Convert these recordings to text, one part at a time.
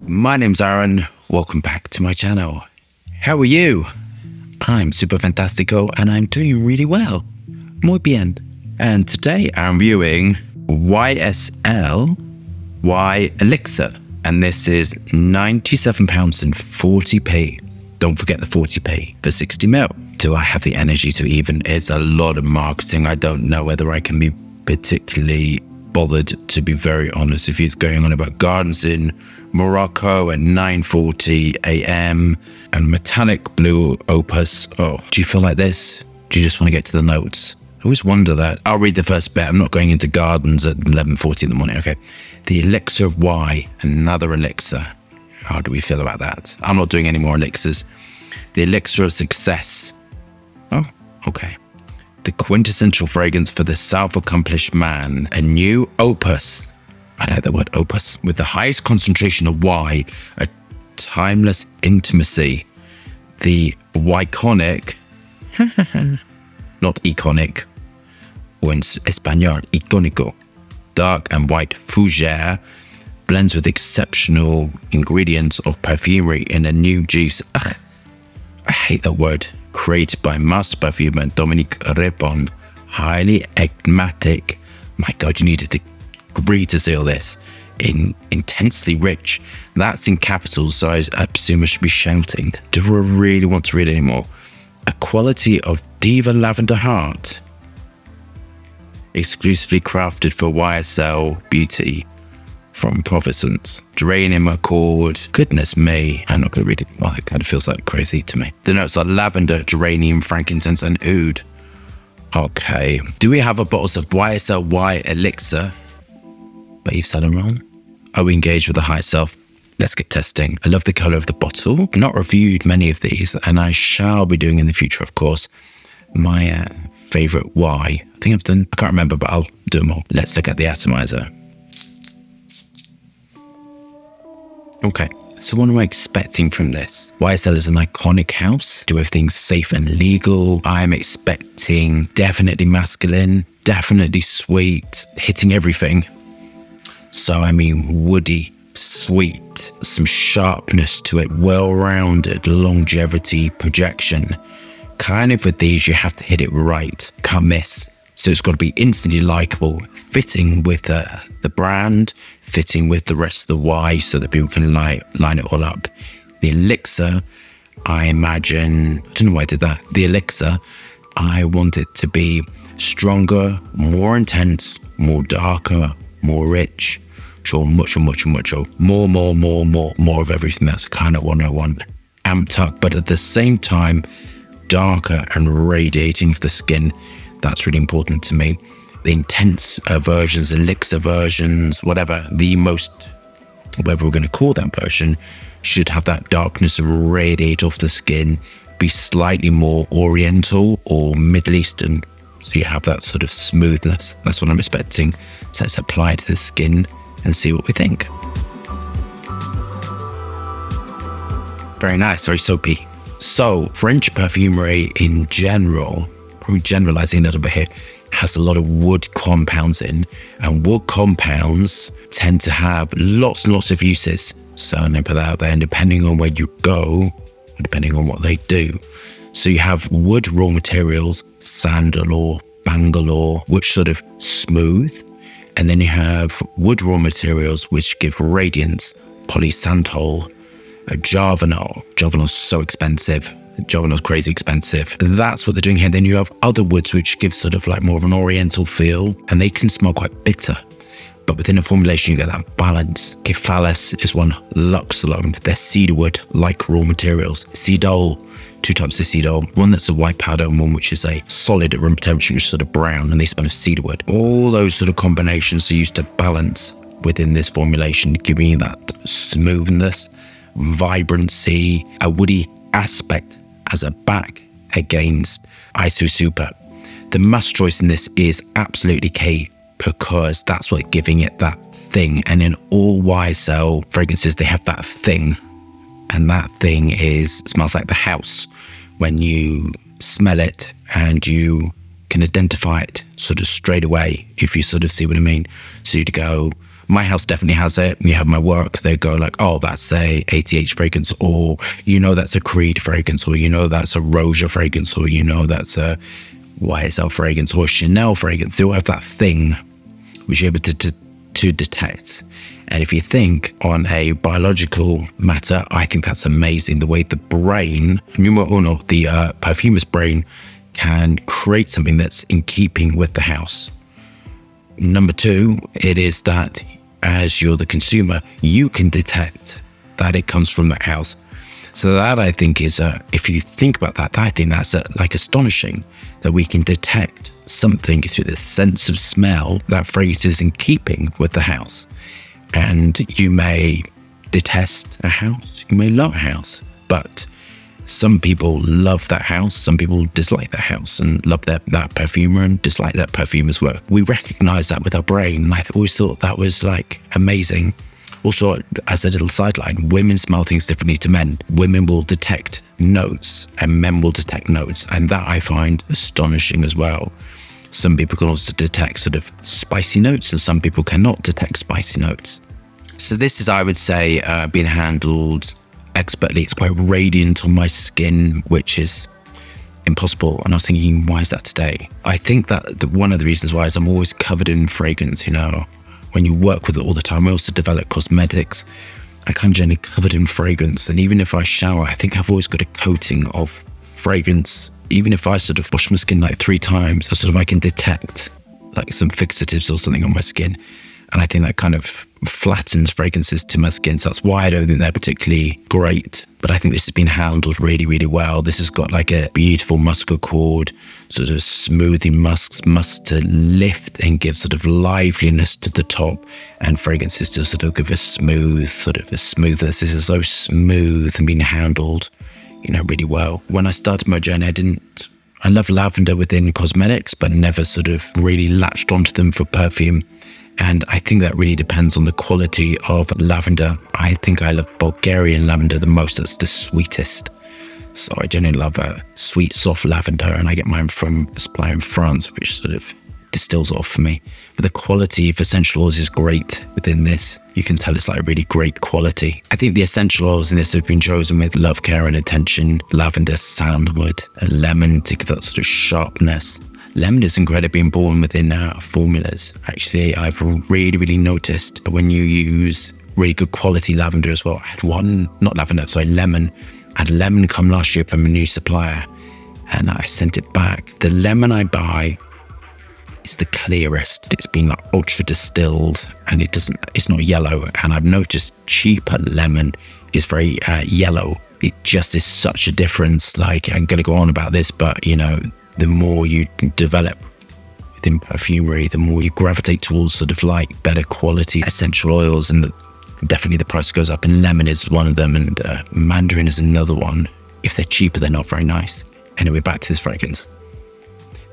My name's Aaron. Welcome back to my channel. How are you? I'm super fantastico and I'm doing really well. Muy bien. And today I'm viewing YSL Y L'ELIXIR. And this is £97.40. Don't forget the 40p for 60ml. Do I have the energy to even? It's a lot of marketing. I don't know whether I can be particularly bothered, to be very honest. If it's going on about gardens in Morocco at 9:40 a.m. and metallic blue opus. Oh, do you feel like this? Do you just want to get to the notes? I always wonder that. I'll read the first bit. I'm not going into gardens at 11:40 in the morning. Okay. The elixir of Y, another elixir. How do we feel about that? I'm not doing any more elixirs. The elixir of success. Oh, okay. The quintessential fragrance for the self-accomplished man. A new opus. I like the word opus. With the highest concentration of Y, a timeless intimacy. The Wyconic, not iconic, or in Espanol, icónico. Dark and white fougere blends with exceptional ingredients of perfumery in a new juice. Ugh, I hate that word. Created by master perfumer Dominique Repon. Highly enigmatic. My God, you needed to agree to seal this. Intensely rich. That's in capitals, so I assume I should be shouting. Do I really want to read anymore? A quality of Diva Lavender Heart. Exclusively crafted for YSL Beauty from Providence. Geranium Accord. Goodness me. I'm not going to read it. Well, it kind of feels like crazy to me. The notes are lavender, geranium, frankincense, and oud. Okay. Do we have a bottles of YSL Y L'ELIXIR by Yves Saint Laurent? Are we engaged with the high self? Let's get testing. I love the color of the bottle. I've not reviewed many of these, and I shall be doing in the future, of course. My favorite Y. I think I've done, I can't remember, but I'll do them all. Let's look at the atomizer. Okay, so what am I expecting from this? YSL is an iconic house. Do everything safe and legal. I'm expecting definitely masculine, definitely sweet, hitting everything. So, I mean, woody, sweet, some sharpness to it, well-rounded, longevity, projection. Kind of with these, you have to hit it right. Can't miss. So it's got to be instantly likable, fitting with the brand, fitting with the rest of the Y so that people can line it all up. The elixir, I imagine, I don't know why I did that. The elixir, I want it to be stronger, more intense, more darker, more rich, more of everything. That's kind of what I want. Amped up, but at the same time, darker and radiating for the skin. That's really important to me. The intense versions, elixir versions, whatever we're going to call that version, should have that darkness and radiate off the skin, be slightly more Oriental or Middle Eastern. So you have that sort of smoothness. That's what I'm expecting. So let's apply it to the skin and see what we think. Very nice, very soapy. So French perfumery in general, probably generalizing a little bit here, has a lot of wood compounds in, and wood compounds tend to have lots and lots of uses. So I'm going to put that out there, and depending on where you go, depending on what they do. So you have wood raw materials, sandalore, bangalore, which sort of smooth. And then you have wood raw materials which give radiance, polysantol, Javanol. Javanol's so expensive. Javanol's crazy expensive. That's what they're doing here. Then you have other woods which give sort of like more of an oriental feel, and they can smell quite bitter. But within a formulation, you get that balance. Cephalus is one, Lux alone. They're cedarwood, like raw materials. Cedol, two types of cedol. One that's a white powder and one which is a solid at room temperature, which is sort of brown, and they smell of cedarwood. All those sort of combinations are used to balance within this formulation, giving you that smoothness, vibrancy, a woody aspect as a back against ISO Super. The must choice in this is absolutely key, because that's what's giving it that thing. And in all YSL fragrances, they have that thing. And that thing smells like the house. When you smell it and you can identify it sort of straight away, if you sort of see what I mean. So you'd go My house definitely has it. You have my work, they go like, oh, that's a ATH fragrance, or you know that's a Creed fragrance, or you know that's a Roja fragrance, or you know that's a YSL fragrance or Chanel fragrance. They all have that thing which you're able to detect. And if you think on a biological matter, I think that's amazing. The way the brain, numero uno, the perfumer's brain can create something that's in keeping with the house. Number two, it is that as you're the consumer, you can detect that it comes from that house. So that I think is, if you think about that, I think that's like astonishing that we can detect something through the sense of smell that fragrance is in keeping with the house. And you may detest a house, you may love a house, but some people love that house, some people dislike that house and love that perfumer and dislike that perfumer's work. We recognize that with our brain, and I always thought that was like amazing. Also, as a little sideline, women smell things differently to men. Women will detect notes and men will detect notes, and that I find astonishing as well. Some people can also detect sort of spicy notes and some people cannot detect spicy notes. So this is, I would say, being handled expertly. It's quite radiant on my skin, which is impossible. And I was thinking, why is that today? I think that one of the reasons why is I'm always covered in fragrance, you know. When you work with it all the time, we also develop cosmetics. I kind of generally covered in fragrance. And even if I shower, I think I've always got a coating of fragrance. Even if I sort of wash my skin like 3 times, I can detect like some fixatives or something on my skin. And I think that kind of flattens fragrances to my skin. So that's why I don't think they're particularly great. But I think this has been handled really, really well. This has got like a beautiful musk accord, sort of smoothing musk to lift and give sort of liveliness to the top. And fragrances to sort of give a smooth, sort of a smoothness. This is so smooth and being handled, you know, really well. When I started my journey, I love lavender within cosmetics, but never sort of really latched onto them for perfume. And I think that really depends on the quality of lavender. I think I love Bulgarian lavender the most. That's the sweetest. So I generally love a sweet, soft lavender, and I get mine from a supplier in France, which sort of distills off for me. But the quality of essential oils is great within this. You can tell it's like really great quality. I think the essential oils in this have been chosen with love, care and attention. Lavender, sandalwood, and lemon to give that sort of sharpness. Lemon is incredibly important within formulas. Actually, I've really, really noticed when you use really good quality lavender as well. I had lemon. I had lemon come last year from a new supplier and I sent it back. The lemon I buy is the clearest. It's been like ultra distilled and it's not yellow. And I've noticed cheaper lemon is very yellow. It just is such a difference. Like, I'm going to go on about this, but you know, the more you develop within perfumery, the more you gravitate towards sort of like better quality essential oils, and definitely the price goes up. And lemon is one of them, and mandarin is another one. If they're cheaper, they're not very nice. Anyway, back to this fragrance.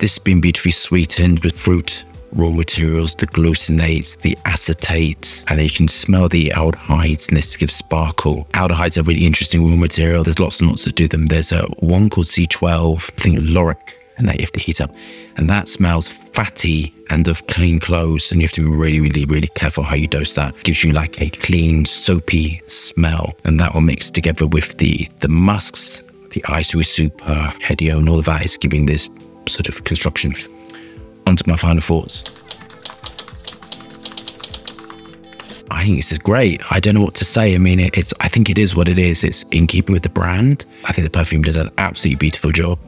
This has been beautifully sweetened with fruit, raw materials, the glucinates, the acetates, and then you can smell the aldehydes, and this gives sparkle. Aldehydes are really interesting raw material. There's lots and lots that do them. There's one called C12, I think lauric, and that you have to heat up. And that smells fatty and of clean clothes. And you have to be really, really, really careful how you dose that. It gives you like a clean, soapy smell. And that will mix together with the musks, the Iso Super, Hedio, and all of that is giving this sort of construction. Onto my final thoughts. I think this is great. I don't know what to say. I mean, I think it is what it is. It's in keeping with the brand. I think the perfume did an absolutely beautiful job.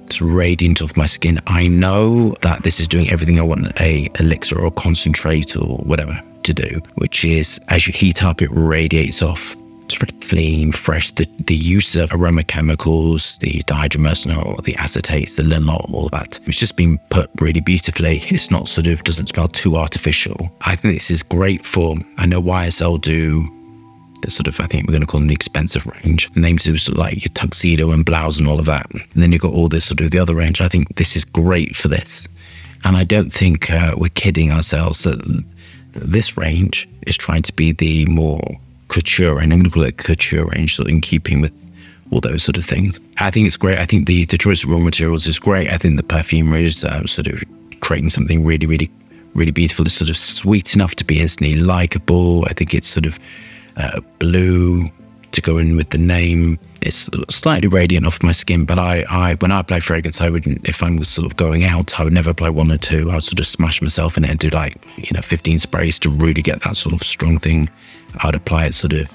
It's radiant off my skin. I know that this is doing everything I want a elixir or concentrate or whatever to do, which is as you heat up, it radiates off. It's very clean, fresh. The use of aroma chemicals, the dihydromercenol, the acetates, the linalool, all of that. It's just been put really beautifully. It's not sort of, doesn't smell too artificial. I think this is great for, I know YSL do the sort of, I think we're going to call them the expensive range. The names do sort of like your tuxedo and blouse and all of that. And then you've got all this sort of the other range. I think this is great for this. And I don't think we're kidding ourselves that this range is trying to be the more couture, and I'm going to call it couture range, so in keeping with all those sort of things. I think it's great. I think the choice of raw materials is great. I think the perfumer is sort of creating something really, really, really beautiful. It's sort of sweet enough to be instantly likable. I think it's sort of blue to go in with the name. It's slightly radiant off my skin, but when I apply fragrance, I wouldn't, if I'm sort of going out, I would never apply 1 or 2. I would sort of smash myself in it and do like, 15 sprays to really get that sort of strong thing. I would apply it sort of,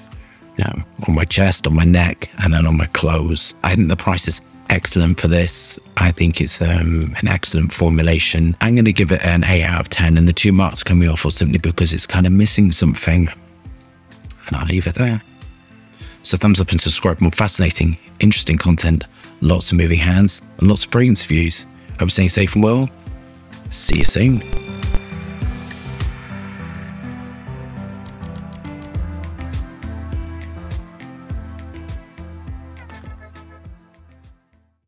on my chest, on my neck, and then on my clothes. I think the price is excellent for this. I think it's an excellent formulation. I'm going to give it an 8 out of 10, and the 2 marks coming off simply because it's kind of missing something. And I'll leave it there. So thumbs up and subscribe for more fascinating, interesting content, lots of moving hands, and lots of fragrance reviews. Hope you're staying safe and well. See you soon.